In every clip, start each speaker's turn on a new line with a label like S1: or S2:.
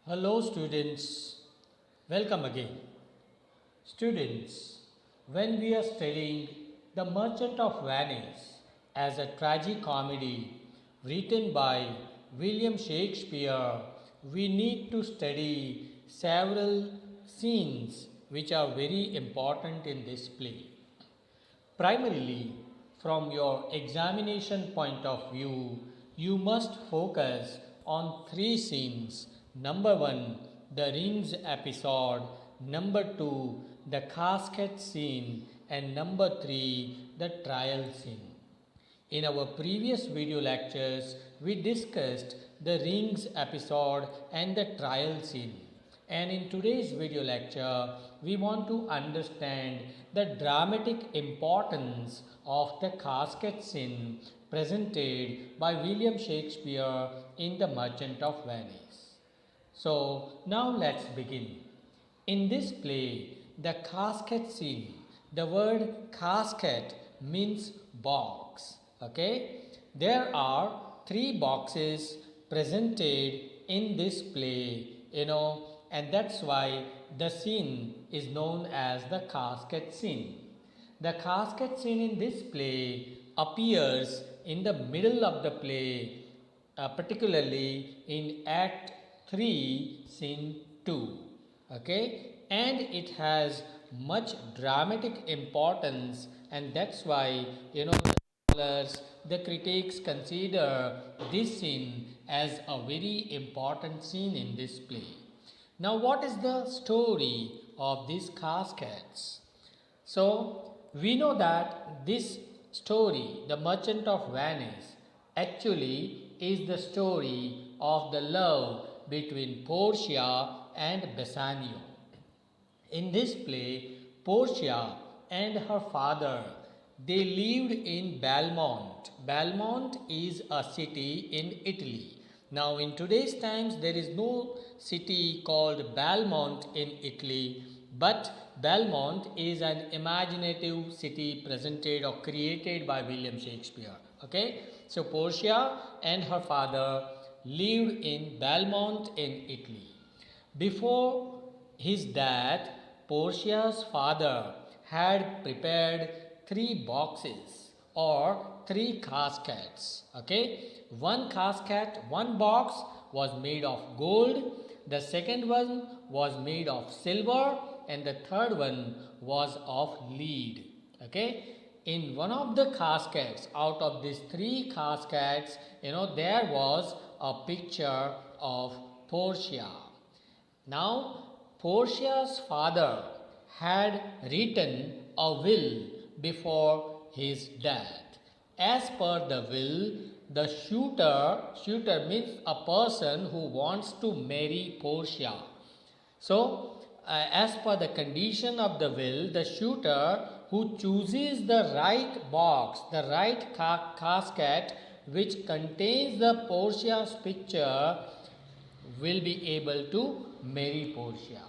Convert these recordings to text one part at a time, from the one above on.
S1: Hello students, welcome again. Students, when we are studying The Merchant of Venice as a tragicomedy written by William Shakespeare, we need to study several scenes which are very important in this play. Primarily, from your examination point of view, you must focus on three scenes. Number one, the rings episode. Number two, the casket scene. And number three, the trial scene. In our previous video lectures, we discussed the rings episode and the trial scene. And in today's video lecture, we want to understand the dramatic importance of the casket scene presented by William Shakespeare in The Merchant of Venice. So now let's begin. In this play, the casket scene, the word casket means box. Okay, there are three boxes presented in this play, and that's why the scene is known as the casket scene. The casket scene in this play appears in the middle of the play, particularly in Act 3, Scene 2. Okay, and it has much dramatic importance, and that's why the scholars, the critics consider this scene as a very important scene in this play. Now, what is the story of these caskets? So, we know that this story, The Merchant of Venice, actually is the story of the love between Portia and Bassanio. In this play, Portia and her father, they lived in Belmont. Belmont is a city in Italy. Now, in today's times, there is no city called Belmont in Italy, but Belmont is an imaginative city presented or created by William Shakespeare. Okay, so Portia and her father lived in Belmont in Italy. Before his death, Portia's father had prepared three boxes or three caskets. Okay, one casket, one box was made of gold, the second one was made of silver, and the third one was of lead. Okay, in one of the caskets, out of these three caskets, there was a picture of Portia. Now, Portia's father had written a will before his death. As per the will, the shooter means a person who wants to marry Portia. So, as per the condition of the will, the shooter who chooses the right box, the right casket which contains the Portia's picture will be able to marry Portia.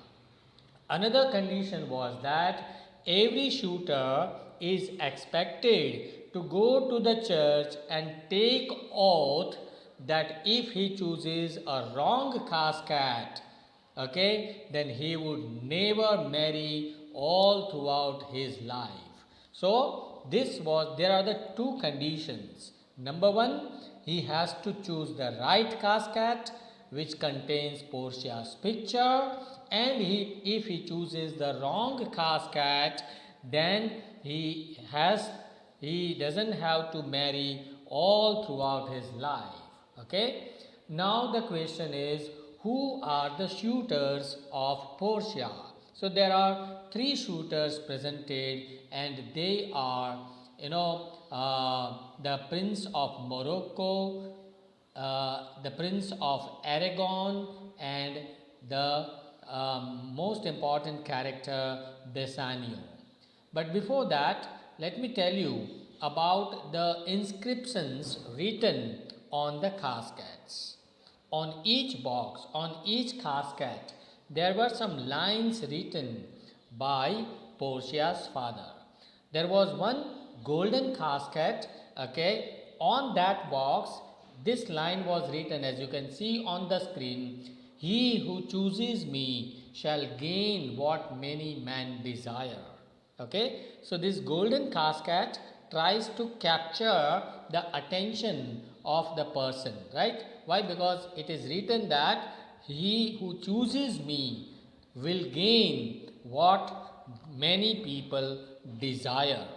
S1: Another condition was that every shooter is expected to go to the church and take oath that if he chooses a wrong casket, okay, then he would never marry all throughout his life. So there are the two conditions. Number one, he has to choose the right casket which contains Portia's picture, and if he chooses the wrong casket, then he doesn't have to marry all throughout his life. Okay, now the question is, who are the shooters of Portia? So there are three shooters presented, and they are the Prince of Morocco, the Prince of Aragon, and the most important character Bassanio. But before that, let me tell you about the inscriptions written on the caskets. On each box, on each casket, there were some lines written by Portia's father. There was one golden casket, okay, on that box this line was written, as you can see on the screen: He who chooses me shall gain what many men desire. Okay, so this golden casket tries to capture the attention of the person, right? Why? Because it is written that he who chooses me will gain what many people desire.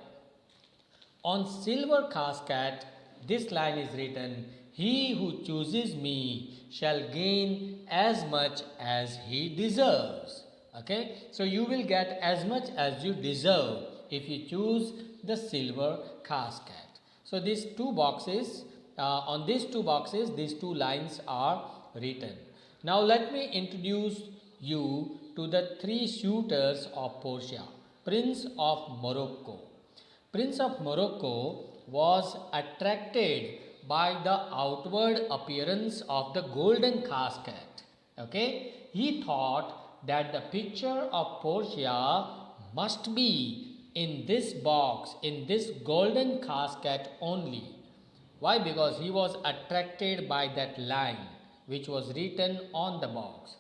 S1: On silver casket, this line is written, he who chooses me shall gain as much as he deserves. Okay, so you will get as much as you deserve if you choose the silver casket. So these two boxes, on these two boxes, these two lines are written. Now let me introduce you to the three suitors of Portia, Prince of Morocco. Prince of Morocco was attracted by the outward appearance of the golden casket. Okay, he thought that the picture of Portia must be in this box, in this golden casket only. Why? Because he was attracted by that line which was written on the box.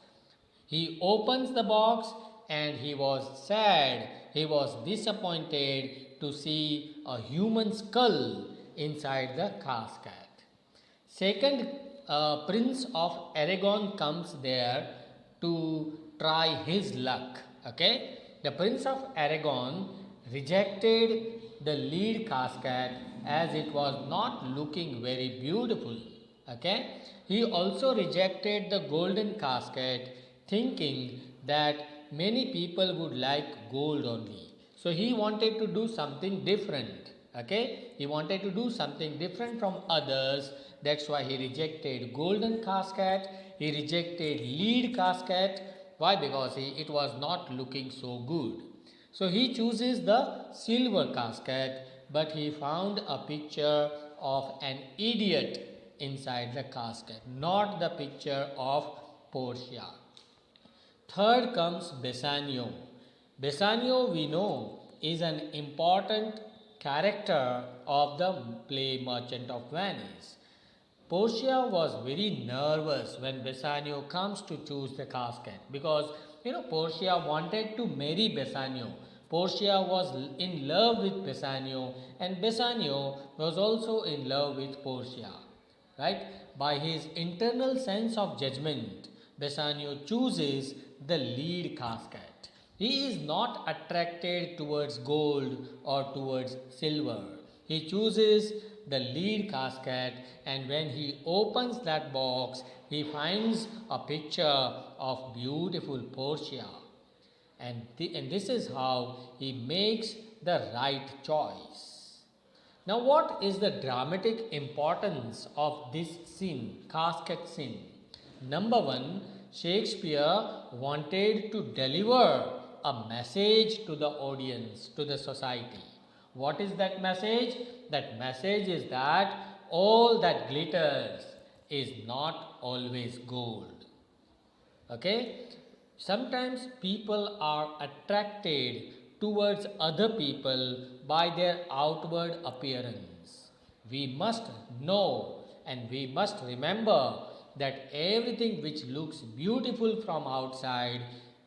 S1: He opens the box and he was sad, he was disappointed to see a human skull inside the casket. Second, Prince of Aragon comes there to try his luck. Okay, the Prince of Aragon rejected the lead casket as it was not looking very beautiful. Okay, he also rejected the golden casket thinking that many people would like gold only. So he wanted to do something different. Okay, he wanted to do something different from others. That's why he rejected golden casket. He rejected lead casket. Why? Because it was not looking so good. So he chooses the silver casket, but he found a picture of an idiot inside the casket, not the picture of Portia. Third comes Bassanio. Bassanio, we know, is an important character of the play Merchant of Venice. Portia was very nervous when Bassanio comes to choose the casket because Portia wanted to marry Bassanio. Portia was in love with Bassanio and Bassanio was also in love with Portia. Right? By his internal sense of judgment, Bassanio chooses the lead casket. He is not attracted towards gold or towards silver. He chooses the lead casket, and when he opens that box, he finds a picture of beautiful Portia. And this is how he makes the right choice. Now, what is the dramatic importance of this scene, casket scene? Number one, Shakespeare wanted to deliver a message to the audience, to the society. What is that message? That message is that all that glitters is not always gold. Okay? Sometimes people are attracted towards other people by their outward appearance. We must know and we must remember that everything which looks beautiful from outside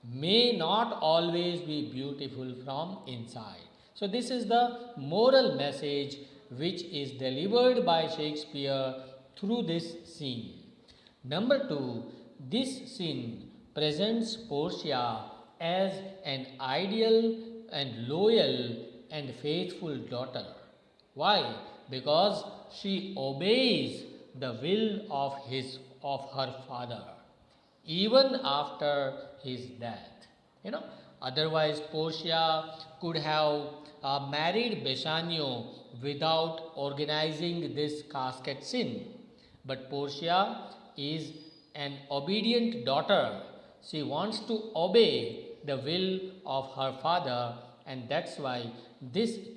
S1: may not always be beautiful from inside. So this is the moral message which is delivered by Shakespeare through this scene. Number two, this scene presents Portia as an ideal and loyal and faithful daughter. Why? Because she obeys the will of her father even after his death. Otherwise Portia could have married Bassanio without organizing this casket scene. But Portia is an obedient daughter. She wants to obey the will of her father, and that's why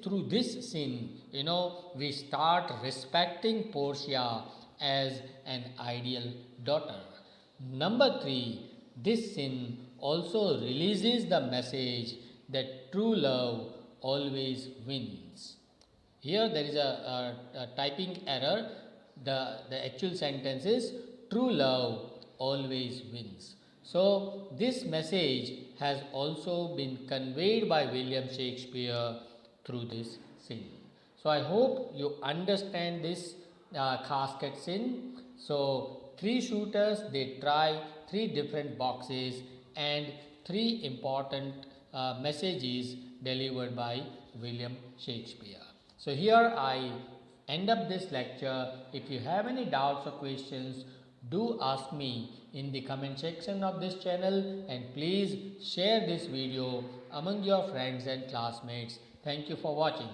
S1: through this scene, we start respecting Portia as an ideal daughter. Number three, this scene also releases the message that true love always wins. Here there is a typing error. The actual sentence is true love always wins. So this message has also been conveyed by William Shakespeare through this scene. So I hope you understand this casket scene. So three shooters, they try three different boxes and three important messages delivered by William Shakespeare. So here I end up this lecture. If you have any doubts or questions, do ask me in the comment section of this channel, and please share this video among your friends and classmates. Thank you for watching.